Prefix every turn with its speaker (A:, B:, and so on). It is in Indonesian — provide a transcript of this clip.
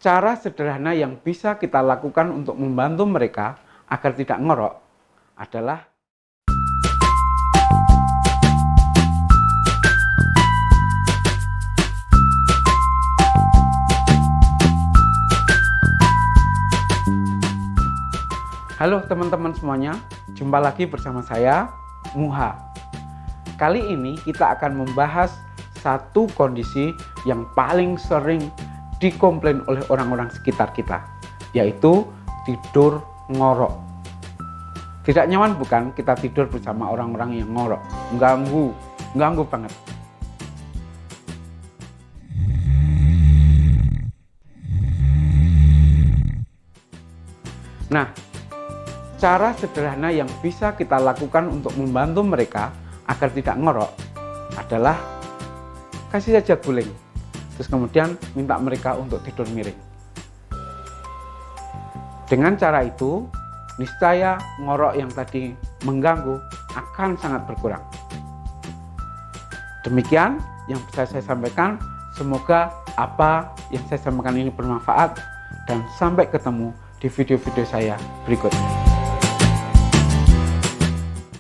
A: Cara sederhana yang bisa kita lakukan untuk membantu mereka agar tidak ngorok adalah halo teman-teman semuanya, jumpa lagi bersama saya, Muha. Kali ini kita akan membahas satu kondisi yang paling sering dikomplain oleh orang-orang sekitar kita, yaitu tidur ngorok. Tidak nyaman bukan kita tidur bersama orang-orang yang ngorok? Ganggu banget. Nah, cara sederhana yang bisa kita lakukan untuk membantu mereka agar tidak ngorok adalah kasih saja guling, terus kemudian minta mereka untuk tidur miring. Dengan cara itu, niscaya ngorok yang tadi mengganggu akan sangat berkurang. Demikian yang bisa saya sampaikan. Semoga apa yang saya sampaikan ini bermanfaat, dan sampai ketemu di video-video saya berikutnya.